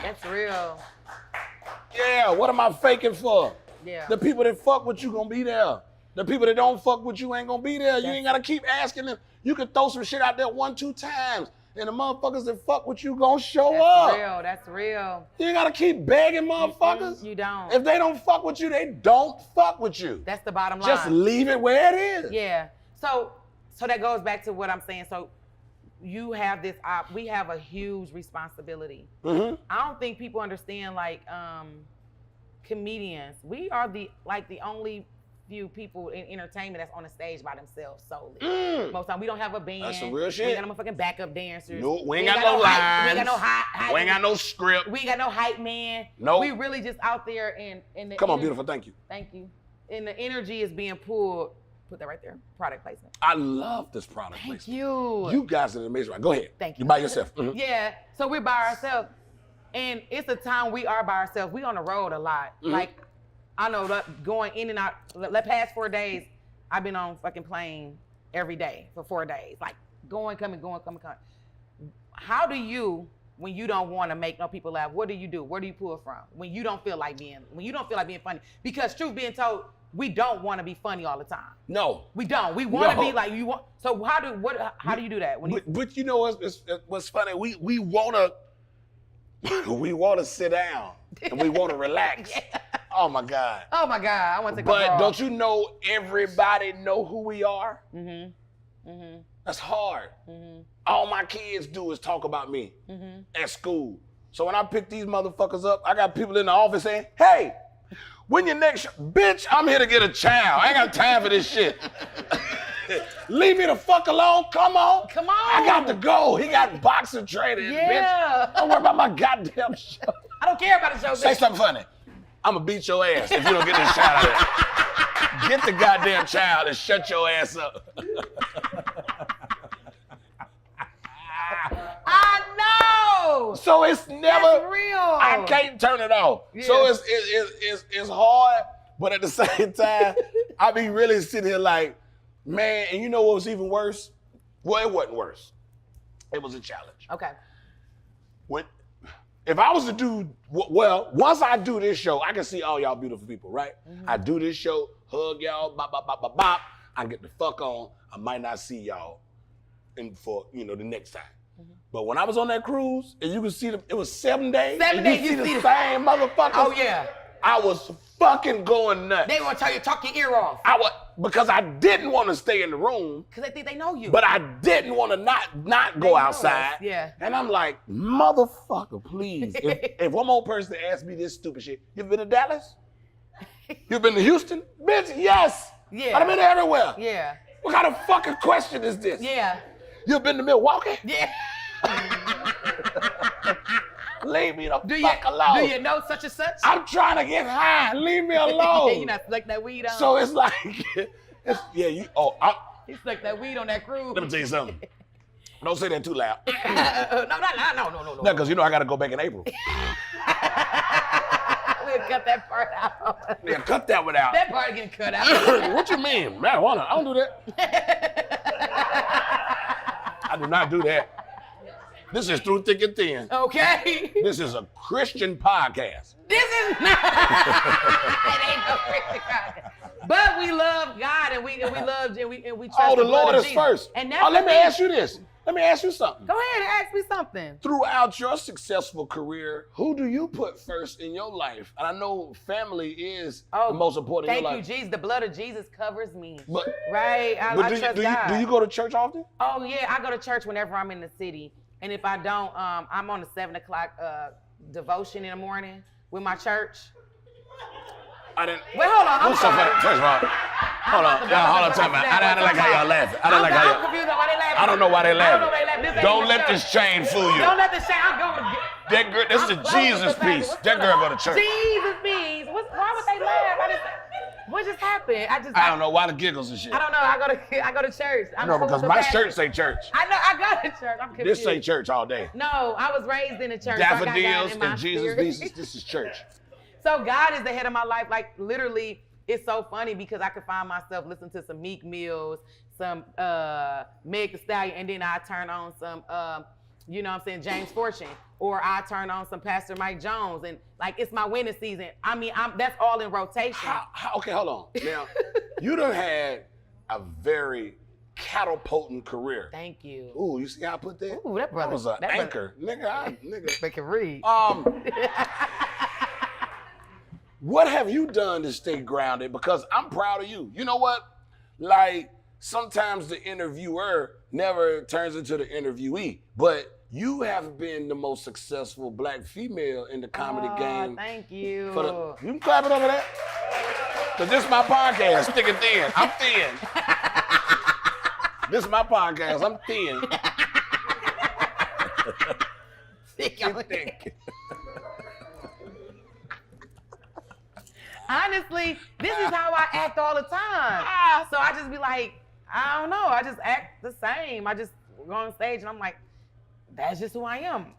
That's real. Yeah, what am I faking for? Yeah. The people that fuck with you gonna be there. The people that don't fuck with you ain't gonna be there. You ain't gotta keep asking them. You can throw some shit out there 1-2 times, and the motherfuckers that fuck with you gonna show up. Real. That's real. You ain't gotta keep begging motherfuckers. You don't. If they don't fuck with you, they don't fuck with you. That's the bottom line. Just leave it where it is. Yeah. So that goes back to what I'm saying. So you have this we have a huge responsibility. Mm-hmm. I don't think people understand like comedians. We are the only few people in entertainment that's on the stage by themselves solely. Most time we don't have a band. That's some real We shit. ain't got no fucking backup dancers. No, we ain't got no lines. We ain't got no hype. We ain't got no script. We ain't got no hype man. Nope. We really just out there and the Come on, energy- beautiful, thank you. Thank you. And the energy is being pulled. Put that right there. Product placement. I love this product Thank placement. you. You guys are amazing. Go ahead. Thank you. You by yourself. Mhm. Yeah. So we're by ourselves. And it's a time we are by ourselves. We on the road a lot. Mhm. Like, I know that going in and out, the past 4 days, I've been on fucking plane every day for 4 days. Like going, coming, going, coming, coming. How do you, when you don't want to make no people laugh, what do you do? Where do you pull it from? When you don't feel like being funny? Because truth being told, we don't want to be funny all the time. No. We don't. We want to No. be like you want. So how do you do that? When But you know what's funny? We wanna sit down and we wanna relax. Yeah. Oh my God. Oh my God, I want to take a But bra. don't you know everybody know who we are? Mm-hmm. Mm-hmm. That's hard. Mm-hmm. All my kids do is talk about me Mm-hmm. at school. So when I pick these motherfuckers up, I got people in the office saying, hey, when your next show? Bitch, I'm here to get a child. I ain't got time for this shit. Leave me the fuck alone. Come on. Come on. I got to go. He got boxing training, Yeah. bitch. Don't worry about my goddamn show. I don't care about the show. Say bitch. something funny. I'm going to beat your ass if you don't get this child out of here. Get the goddamn child and shut your ass up. I know. So it's never. That's real. I can't turn it off. Yeah. So it's hard, but at the same time, I be really sitting here like, Man, and you know what was even worse? Well, it wasn't worse. It was a challenge. Okay. If I was to do, well, once I do this show, I can see all y'all beautiful people, right? I do this show, hug y'all, bop, bop, bop, bop, bop. I get the fuck on. I might not see y'all for, the next time. But when I was on that cruise, and you could see it was 7 days. 7 days, you see the same motherfuckers. Oh, yeah. I was fucking going nuts. They want to tell you, talk your ear off. Because I didn't want to stay in the room. Because they think they know you. But I didn't want to not go outside. Yeah. And I'm like, motherfucker, please. if one more person asks me this stupid shit, you been to Dallas? You been to Houston? Bitch, yes. Yeah. I've been everywhere. Yeah. What kind of fucking question is this? Yeah. You been to Milwaukee? Yeah. Leave me the fuck alone. Do you know such and such? I'm trying to get high. Leave me alone. You're not slick that weed on. So it's like, He stuck that weed on that cruise. Let me tell you something. Don't say that too loud. No. No, because I got to go back in April. We'll cut that part out. Yeah, cut that one out. That part getting cut out. What you mean? Marijuana? I don't do that. I do not do that. This is Through Thick and Thin. Okay. This is a Christian podcast. This is not. It ain't no Christian podcast. But we love God and we love and we trust Oh, the blood Lord of is Jesus. first. And that's Let me ask you this. Let me ask you something. Go ahead and ask me something. Throughout your successful career, who do you put first in your life? And I know family is the most important in your life. Thank you, Jesus. The blood of Jesus covers me. But, right? I trust God. Do you go to church often? Oh, yeah. I go to church whenever I'm in the city. And if I don't, I'm on the 7 o'clock devotion in the morning with my church. I didn't. Wait, hold on. I'm sorry. First of all, hold on, time out. I didn't like how y'all laughing. I'm confused on why they laughing. I don't know why they laughing. I don't know why they laughing. Don't let this chain fool you. Don't let this chain. I'm going to that girl, this is a Jesus piece. That girl go to church. Jesus piece. Why would they laugh? What just happened? I don't know why the giggles and shit. I don't know. I go to church. No, because my shirt say church. I know. I go to church. I'm confused. This say church all day. No, I was raised in a church. Daffodils so and Jesus pieces. This is church. So God is the head of my life. Like literally, it's so funny because I could find myself listening to some Meek Mills, some Meg Thee Stallion, and then I turn on some, James Fortune, or I turn on some Pastor Mike Jones, and like it's my winning season. I mean, that's all in rotation. Okay, hold on. Now, you done had a very catapulting career. Thank you. Ooh, you see how I put that? Ooh, that brother. That was an anchor. Nigga. They can read. What have you done to stay grounded? Because I'm proud of you. You know what? Like, sometimes the interviewer never turns into the interviewee, but you have been the most successful black female in the comedy game. Thank you. You can clap it over that. Because this is my podcast, Thick and Thin. I'm thin. This is my podcast. I'm thin. Thick. Honestly, this is how I act all the time. So I just be like, I don't know. I just act the same. I just go on stage and I'm like, that's just who I am.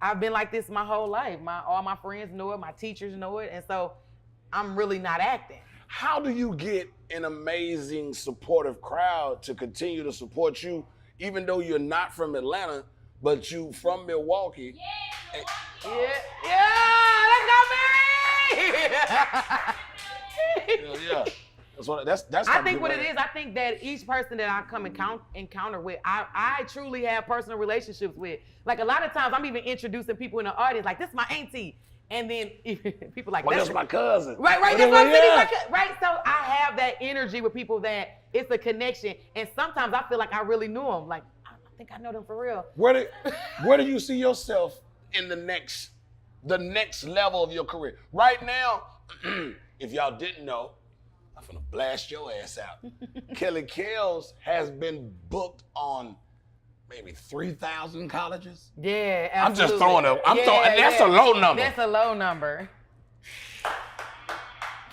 I've been like this my whole life. All my friends know it. My teachers know it. And so I'm really not acting. How do you get an amazing supportive crowd to continue to support you, even though you're not from Atlanta, but you from Milwaukee? Yeah, let's go, Mary! Yeah. That's I think what it is, I think that each person that I come encounter with, I truly have personal relationships with. Like a lot of times I'm even introducing people in the audience, like, this is my auntie. And then people like, that's my cousin. Right, that's what I'm saying. Right, so I have that energy with people that it's a connection. And sometimes I feel like I really knew them. Like, I think I know them for real. Where do you see yourself in the next level of your career? Right now, if y'all didn't know, I'm gonna blast your ass out. Kellz has been booked on maybe 3,000 colleges. Yeah, absolutely. I'm just throwing that's a low number. That's a low number.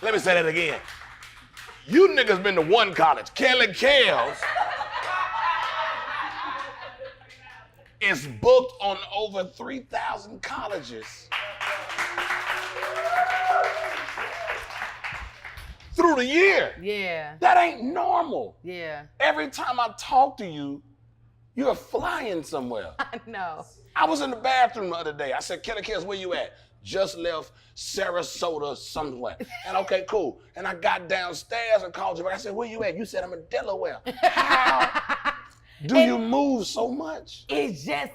Let me say that again. You niggas been to one college. Kellz is booked on over 3,000 colleges. through the year. Yeah. That ain't normal. Yeah. Every time I talk to you, you're flying somewhere. I know. I was in the bathroom the other day. I said, Kellz, where you at? Just left Sarasota somewhere. And okay, cool. And I got downstairs and called you back. I said, where you at? You said I'm in Delaware. How do you move so much? It's just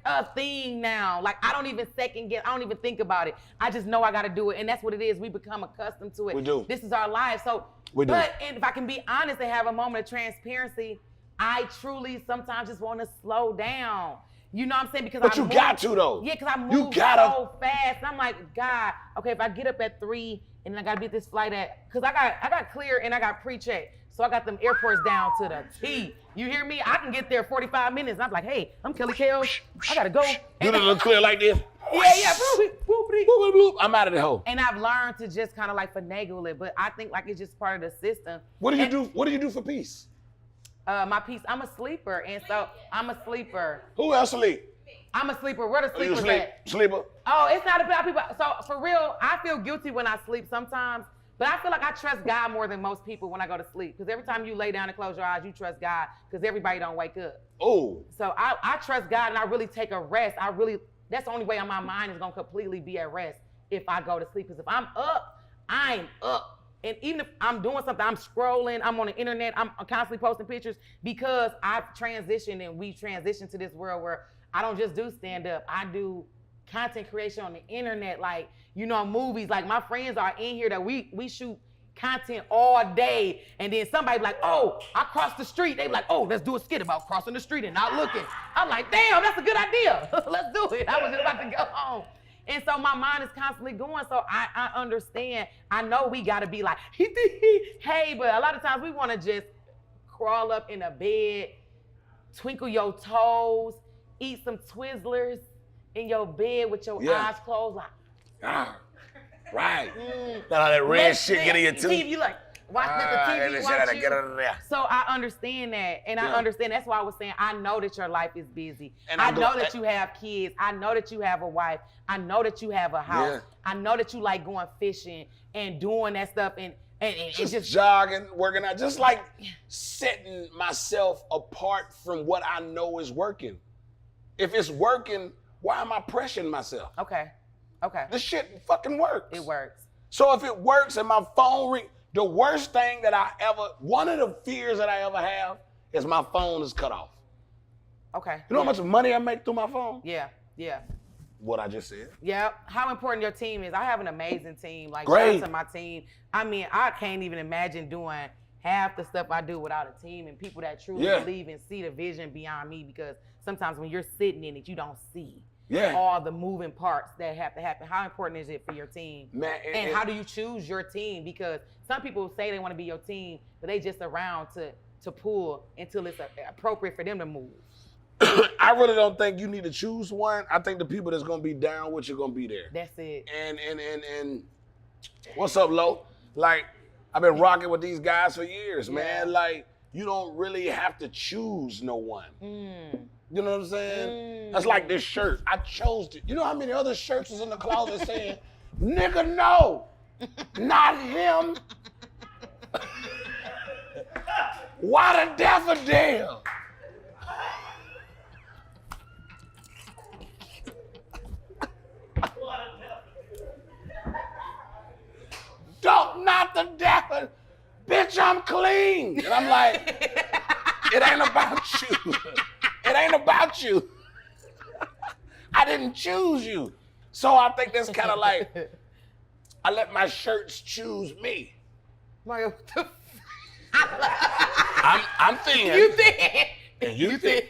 a thing now. Like, I don't even second guess. I don't even think about it. I just know I got to do it. And that's what it is. We become accustomed to it. We do. This is our life. So, we do. And if I can be honest and have a moment of transparency, I truly sometimes just want to slow down. You know what I'm saying? Because but you got to, though. Yeah, because I move so fast. And I'm like, God, okay, if I get up at 3 and then I got to be at this flight at, because I got clear and I got pre-check. So I got them airports down to the T. You hear me? I can get there 45 minutes. And I'm like, hey, I'm Kellz. I got to go. Do it look clear like this? Yeah. I'm out of the hole. And I've learned to just kind of like finagle it. But I think like it's just part of the system. What do you do? What do you do for peace? My piece, I'm a sleeper, and so I'm a sleeper. Who else sleep? I'm a sleeper. Where the sleepers at? Sleeper? Oh, it's not about people. So for real, I feel guilty when I sleep sometimes, but I feel like I trust God more than most people when I go to sleep. Because every time you lay down and close your eyes, you trust God, because everybody don't wake up. Oh. So I trust God, and I really take a rest. That's the only way my mind is gonna completely be at rest if I go to sleep. Because if I'm up, I'm up. And even if I'm doing something, I'm scrolling, I'm on the internet, I'm constantly posting pictures, because I've transitioned and we transitioned to this world where I don't just do stand-up, I do content creation on the internet, like, you know, movies. Like, my friends are in here that we shoot content all day, and then somebody be like, oh, I crossed the street. They be like, oh, let's do a skit about crossing the street and not looking. I'm like, damn, that's a good idea. Let's do it. I was just about to go home. And so my mind is constantly going. So I understand. I know we got to be like, hey, but a lot of times we want to just crawl up in a bed, twinkle your toes, eat some Twizzlers in your bed with your eyes closed, like, right. Now that red shit get in your tooth. You like, watch the TV, watch you. Get out of there. So I understand that, and I understand. That's why I was saying, I know that your life is busy. And I know that you have kids. I know that you have a wife. I know that you have a house. I know that you like going fishing and doing that stuff, and just jogging, working out, just like setting myself apart from what I know is working. If it's working, why am I pressuring myself? Okay. This shit fucking works. It works. So if it works and my phone ring, the worst thing that one of the fears that I ever have is my phone is cut off. Okay. You know how much money I make through my phone? Yeah. What I just said. Yeah. How important your team is. I have an amazing team. Like, great. Shout out to my team. I mean, I can't even imagine doing half the stuff I do without a team and people that truly believe and see the vision beyond me, because sometimes when you're sitting in it, you don't see all the moving parts that have to happen. How important is it for your team? Man, and how do you choose your team? Because some people say they want to be your team, but they just around to pull until it's appropriate for them to move. I really don't think you need to choose one. I think the people that's gonna be down with you gonna be there. That's it. And what's up, Lo? Like, I've been rocking with these guys for years, man. Like, you don't really have to choose no one. You know what I'm saying? That's like this shirt. I chose it. You know how many other shirts is in the closet saying, nigga, no, not him. Why the daffodil? Don't, not the daffodil. Bitch, I'm clean. And I'm like, it ain't about you. It ain't about you. I didn't choose you. So I think that's kind of like, I let my shirts choose me. Mario, what the I'm thin. You thin. And you thin.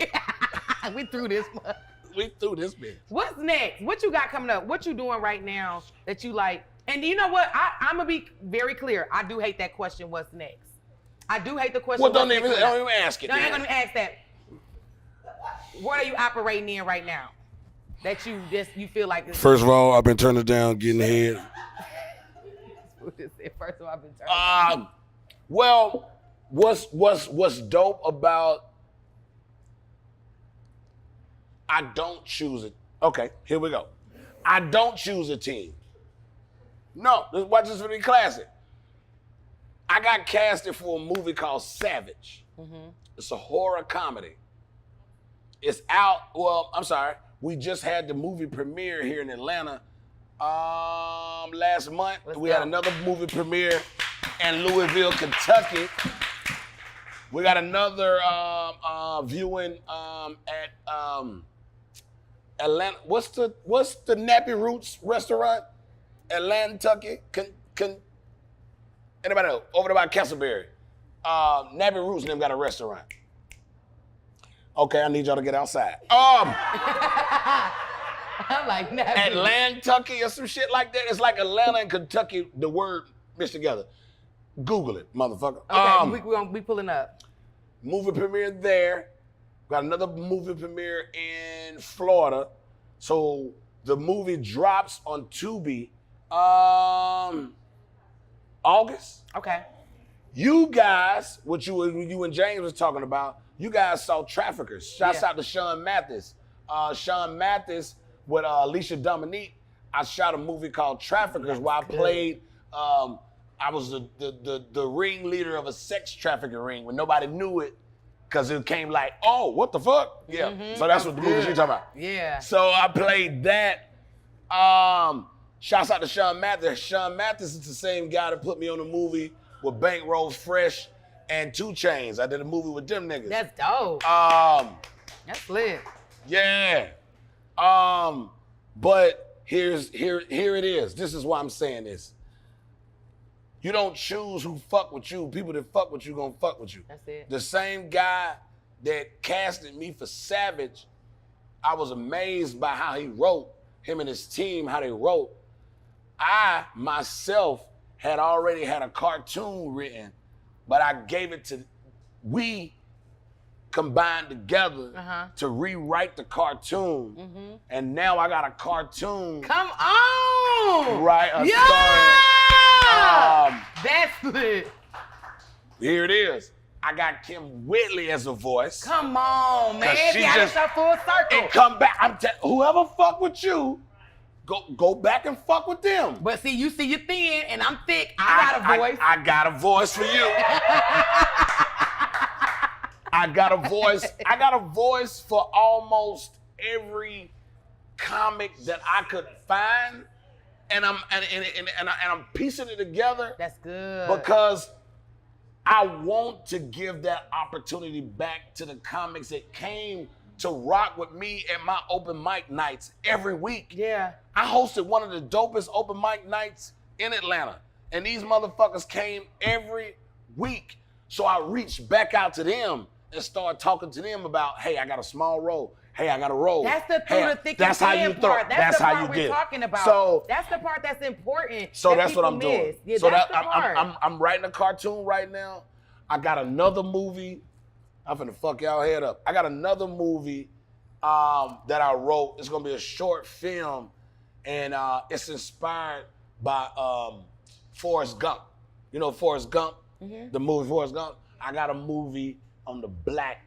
We through this one. We through this bitch. What's next? What you got coming up? What you doing right now that you like? And you know what? I'm going to be very clear. I do hate that question, what's next? I do hate the question. Well, don't even ask it. No, I ain't going to ask that. What are you operating in right now that you feel like this? First of all, I've been turning down getting head. First of all, I've been turning down. Well, what's dope about I don't choose it. Okay, here we go. I don't choose a team. No, watch this for the classic. I got casted for a movie called Savage. It's a horror comedy. It's out, well, I'm sorry. We just had the movie premiere here in Atlanta last month. We had another movie premiere in Louisville, Kentucky. We got another viewing at Atlanta. What's the Nappy Roots restaurant? Atlanta, Kentucky. Anybody know? Over there by Castleberry. Nappy Roots and them got a restaurant. Okay, I need y'all to get outside. I'm like Nappy. Atlanta, Kentucky or some shit like that. It's like Atlanta and Kentucky, the word mixed together. Google it, motherfucker. Okay, we pulling up. Movie premiere there. Got another movie premiere in Florida. So the movie drops on Tubi August. Okay. You guys, what you and James was talking about, you guys saw Traffickers. Shouts out to Sean Mathis. Sean Mathis with Alicia Dominique. I shot a movie called Traffickers where I played, I was the ringleader of a sex trafficking ring when nobody knew it because it came like, oh, what the fuck? Yeah, so that's what the movie you're talking about. Yeah. So I played that. Shouts out to Sean Mathis. Sean Mathis is the same guy that put me on a movie with Bankroll Fresh and 2 Chainz. I did a movie with them niggas. That's dope. That's lit. Yeah. But here it is. This is why I'm saying this. You don't choose who fuck with you. People that fuck with you gonna fuck with you. That's it. The same guy that casted me for Savage, I was amazed by how he wrote, him and his team, how they wrote. I, myself, had already had a cartoon written, but I gave it to, we combined together to rewrite the cartoon. And now I got a cartoon. Come on! Right, that's lit. Here it is. I got Kim Whitley as a voice. Come on, man. She You just got full circle. and come back. Whoever fuck with you, go back and fuck with them. But see, you're thin and I'm thick. I got a voice. I got a voice for you. I got a voice. I got a voice for almost every comic that I could find, and I'm piecing it together. That's good. Because I want to give that opportunity back to the comics that came to rock with me at my open mic nights every week. Yeah. I hosted one of the dopest open mic nights in Atlanta, and these motherfuckers came every week. So I reached back out to them and started talking to them about, hey, I got a small role. Hey, I got a role. That's the through the thick that's and how you thin throw. part. That's the how part you we're get it. talking about. So that's the part that's important. So that's what I'm doing. Yeah, so that's the part. I'm writing a cartoon right now. I got another movie. I'm finna fuck y'all head up. I got another movie that I wrote. It's gonna be a short film, and it's inspired by Forrest Gump. You know Forrest Gump, the movie Forrest Gump. I got a movie on the black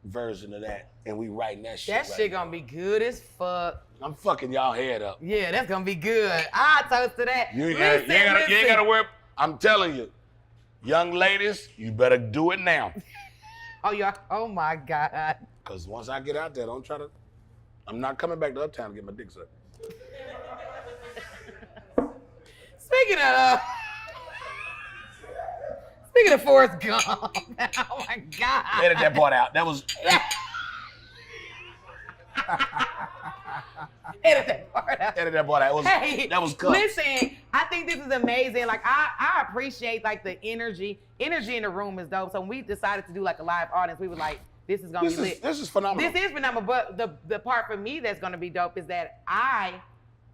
version of that, and we writing that shit. That shit gonna be good as fuck. I'm fucking y'all head up. Yeah, that's gonna be good. I toast to that. You ain't gotta worry. I'm telling you, young ladies, you better do it now. Oh my God. Cause once I get out there, I'm not coming back to Uptown to get my dick sucked. Speaking of Forrest Gump, oh my God. Edit that part out. That was. Edit that part out. Edit that part out. That was cut. Listen, I think this is amazing. Like I appreciate like the energy. Energy in the room is dope. So when we decided to do like a live audience, we were like, this is gonna be lit. This is phenomenal. This is phenomenal. But the part for me that's gonna be dope is that I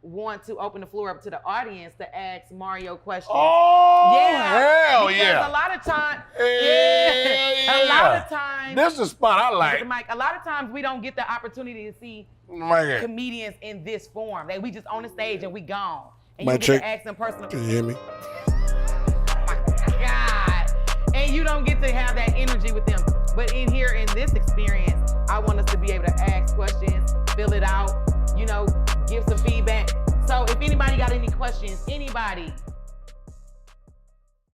want to open the floor up to the audience to ask Mario questions. Oh, yeah, hell because yeah. a lot of times, yeah. a lot of times, this is the spot I like. Mike, a lot of times we don't get the opportunity to see comedians in this form. Like we just on the stage and we gone. And you get to ask them personal. Can you hear me? Oh my God. And you don't get to have that energy with them. But in here, in this experience, I want us to be able to ask questions, fill it out, give some feedback. So if anybody got any questions, anybody,